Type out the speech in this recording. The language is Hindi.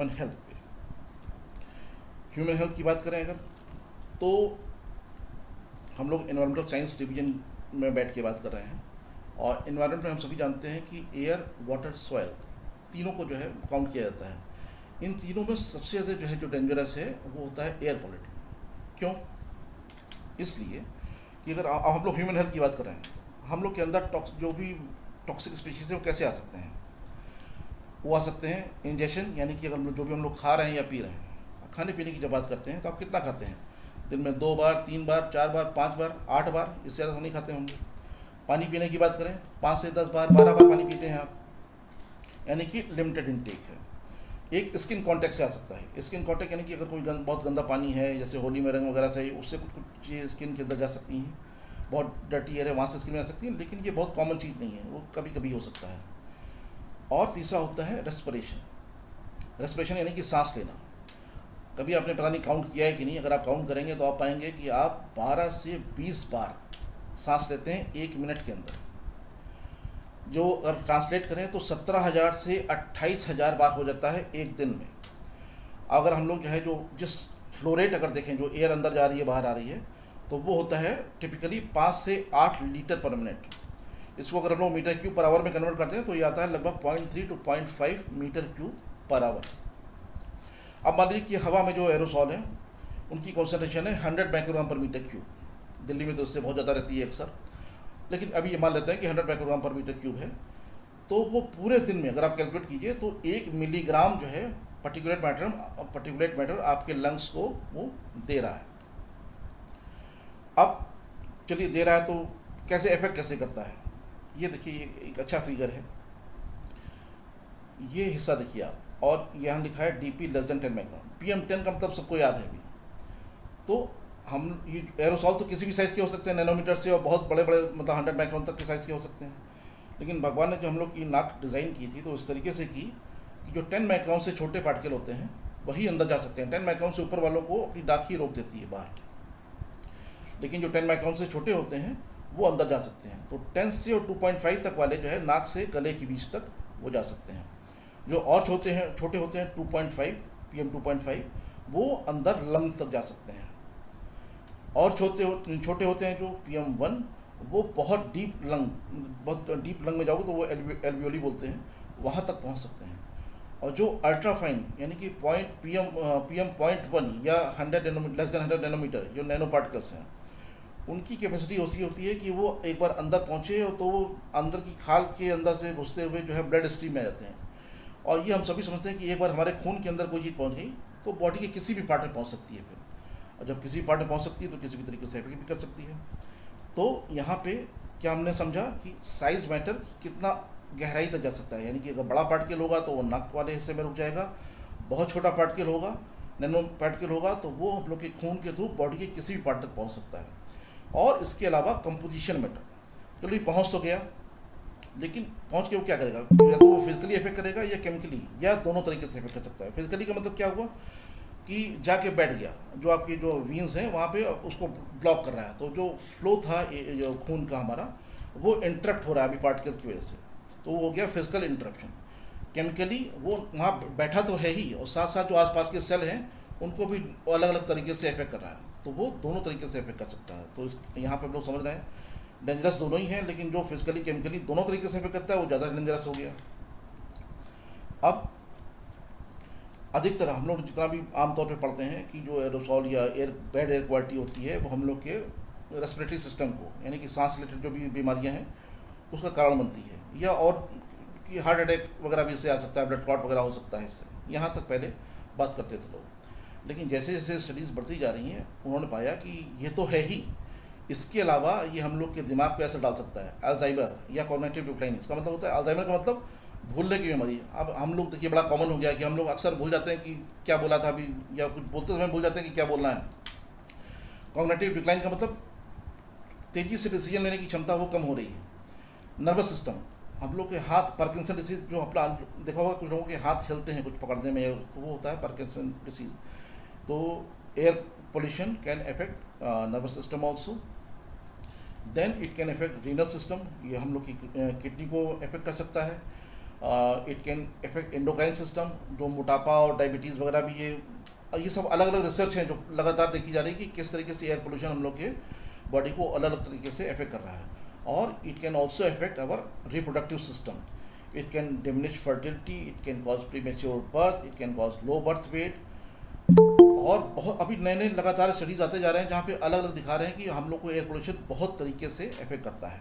ह्यूमन हेल्थ पे। ह्यूमन हेल्थ की बात करें अगर, तो हम लोग एनवायरमेंटल साइंस डिवीजन में बैठ के बात कर रहे हैं। और एनवायरनमेंट में हम सभी जानते हैं कि एयर, वाटर, सॉयल, तीनों को जो है काउंट किया जाता है। इन तीनों में सबसे ज़्यादा जो है जो डेंजरस है वो होता है एयर क्वालिटी। क्यों? इसलिए कि अगर अब हम लोग ह्यूमन हेल्थ की बात कर रहे हैं, हम लोग के अंदर जो भी टॉक्सिक स्पीशीज़ है वो कैसे आ सकते हैं? वो आ सकते हैं इंजेक्शन, यानी कि अगर जो भी हम लोग खा रहे हैं या पी रहे हैं। खाने पीने की जब बात करते हैं तो आप कितना खाते हैं? दिन में 2 बार, 3 बार, 4 बार, 5 बार, 8 बार, इससे ज़्यादा तो नहीं खाते होंगे। पानी पीने की बात करें, 5 से 10 बार, 12 बार पानी पीते हैं आप, यानी कि लिमिटेड इनटेक है। एक स्किन कॉन्टेक्ट से आ सकता है। स्किन कॉन्टेक्ट यानी कि अगर कोई बहुत गंदा पानी है, जैसे होली में रंग वगैरह से, उससे कुछ कुछ चीज़ें स्किन के अंदर जा सकती हैं। बहुत डर्टी एयर है वहाँ से स्किन में आ सकती है, लेकिन ये बहुत कॉमन चीज़ नहीं है, वो कभी कभी हो सकता है। और तीसरा होता है रेस्पिरेशन। रेस्पिरेशन यानी कि सांस लेना। कभी आपने पता नहीं काउंट किया है कि नहीं, अगर आप काउंट करेंगे तो आप पाएंगे कि आप 12 से 20 बार सांस लेते हैं 1 मिनट के अंदर। जो अगर ट्रांसलेट करें तो 17,000 से 28,000 बार हो जाता है एक दिन में। अगर हम लोग जो है जो जिस फ्लो रेट अगर देखें, जो एयर अंदर जा रही है बाहर आ रही है, तो वो होता है टिपिकली 5 से 8 लीटर पर मिनट। इसको अगर हम लोग मीटर क्यूब पर आवर में कन्वर्ट करते हैं तो ये आता है लगभग 0.3 to 0.5 मीटर क्यूब पर आवर। अब मान लीजिए कि हवा में जो एरोसॉल है उनकी कॉन्सेंट्रेशन है 100 माइक्रोग्राम पर मीटर क्यूब। दिल्ली में तो उससे बहुत ज़्यादा रहती है अक्सर, लेकिन अभी ये मान लेते हैं कि 100 माइक्रोग्राम पर मीटर क्यूब है। तो वो पूरे दिन में अगर आप कैलकुलेट कीजिए तो 1 मिलीग्राम जो है पर्टिकुलेट मैटर आपके लंग्स को वो दे रहा है। अब चलिए दे रहा है तो कैसे इफेक्ट कैसे करता है, ये देखिए, ये एक अच्छा फिगर है। ये हिस्सा देखिए आप, और यहाँ लिखा है DP less than 10 micron. PM10 का मतलब सबको याद है अभी। तो हम ये एरोसॉल तो किसी भी साइज़ के हो सकते हैं, नैनोमीटर से, और बहुत बड़े बड़े मतलब 100 माइक्रोन तक के साइज़ के हो सकते हैं। लेकिन भगवान ने जो हम लोग की नाक डिज़ाइन की थी तो इस तरीके से की कि जो 10 माइक्रोन से छोटे पार्टिकल होते हैं वही अंदर जा सकते हैं। 10 माइक्रोन से ऊपर वालों को अपनी नाक ही रोक देती है बाहर, लेकिन जो 10 माइक्रोन से छोटे होते हैं वो अंदर जा सकते हैं। तो 10 से और 2.5 तक वाले जो है नाक से गले के बीच तक वो जा सकते हैं। जो और छोटे होते हैं 2.5, PM2.5, वो अंदर लंग तक जा सकते हैं। और छोटे होते हैं जो PM1, वो बहुत डीप लंग, बहुत डीप लंग में जाओगे तो वो एल्वियोली बोलते हैं, वहाँ तक पहुँच सकते हैं। और जो अल्ट्रा फाइन यानी कि PM.1 या 100 नैनोमीटर, लेस देन 100 नैनोमीटर, जो नैनो पार्टिकल्स हैं, उनकी कैपेसिटी ऐसी होती है कि वो एक बार अंदर पहुँचे तो वो अंदर की खाल के अंदर से घुसते हुए जो है ब्लड स्ट्रीम में आ जाते हैं। और ये हम सभी समझते हैं कि एक बार हमारे खून के अंदर कोई चीज़ पहुँच गई तो बॉडी के किसी भी पार्ट में पहुँच सकती है फिर। और जब किसी भी पार्ट में पहुँच सकती है तो किसी भी तरीके से इफेक्ट भी कर सकती है। तो यहाँ पे क्या हमने समझा कि साइज मैटर, कितना गहराई तक जा सकता है। यानी कि अगर बड़ा पार्टिकल होगा तो वो नाक वाले हिस्से में रुक जाएगा, बहुत छोटा पार्टिकल होगा, नैनो पार्टिकल होगा, तो वो हम लोग के खून के थ्रू बॉडी के किसी भी पार्ट तक पहुँच सकता है। और इसके अलावा कंपोजिशन मैटर, चलो ये पहुँच तो गया, लेकिन पहुँच के वो क्या करेगा? या तो वो फिजिकली इफेक्ट करेगा या केमिकली, या दोनों तरीके से इफेक्ट कर सकता है। फिजिकली का मतलब क्या हुआ कि जाके बैठ गया, जो आपकी जो वीन्स हैं वहाँ पे उसको ब्लॉक कर रहा है, तो जो फ्लो था जो खून का हमारा, वो इंटरप्ट हो रहा है अभी पार्टिकल की वजह से, तो वो हो गया फिजिकल इंटरप्शन। केमिकली वो वहाँ बैठा तो है ही, और साथ साथ जो आसपास के सेल हैं उनको भी अलग अलग तरीके से इफेक्ट कर रहा है, तो वो दोनों तरीके से इफेक्ट कर सकता है। तो इस यहाँ पे हम लोग समझ रहे हैं डेंजरस दोनों ही हैं, लेकिन जो फिजिकली केमिकली दोनों तरीके से इफेक्ट करता है वो ज़्यादा डेंजरस हो गया। अब अधिकतर हम लोग जितना भी आमतौर पे पढ़ते हैं कि जो एरोसॉल या बैड एयर क्वालिटी होती है वो हम लोग के रेस्पिरेटरी सिस्टम को, यानी कि सांस रिलेटेड जो भी बीमारियां हैं उसका कारण बनती है, या और कि हार्ट अटैक वगैरह भी इससे आ सकता है, ब्लड क्लॉट वगैरह हो सकता है इससे। यहाँ तक पहले बात करते थे लोग, लेकिन जैसे जैसे स्टडीज़ बढ़ती जा रही हैं उन्होंने पाया कि ये तो है ही, इसके अलावा ये हम लोग के दिमाग पे असर डाल सकता है। अल्जाइमर या कॉग्निटिव डिक्लाइन, इसका मतलब होता है, अल्जाइमर का मतलब भूलने की बीमारी। अब हम लोग देखिए बड़ा कॉमन हो गया कि हम लोग अक्सर भूल जाते हैं कि क्या बोला था अभी, या कुछ बोलते समय भूल जाते हैं कि क्या बोलना है। कॉग्निटिव डिक्लाइन का मतलब तेज़ी से डिसीजन लेने की क्षमता वो कम हो रही है। नर्वस सिस्टम, हम लोग के हाथ, पार्किंसन डिसीज, जो अपना देखा होगा कुछ लोगों के हाथ हिलते हैं कुछ पकड़ने में, तो वो होता है पार्किंसन डिसीज। तो air pollution can affect nervous system also. Then it can affect renal system, ये हम लोग की किडनी को अफेक्ट कर सकता है। It can effect endocrine system, जो मोटापा और डायबिटीज़ वगैरह भी, ये सब अलग अलग रिसर्च हैं जो लगातार देखी जा रही है कि किस तरीके से एयर पोल्यूशन हम लोग के बॉडी को अलग अलग तरीके से अफेक्ट कर रहा है। और it can also affect our reproductive system, it can diminish fertility, it can cause premature birth, it can cause low birth weight. और बहुत अभी नए नए लगातार स्टडीज आते जा रहे हैं जहाँ पे अलग अलग दिखा रहे हैं कि हम लोग को एयर पोल्यूशन बहुत तरीके से अफेक्ट करता है।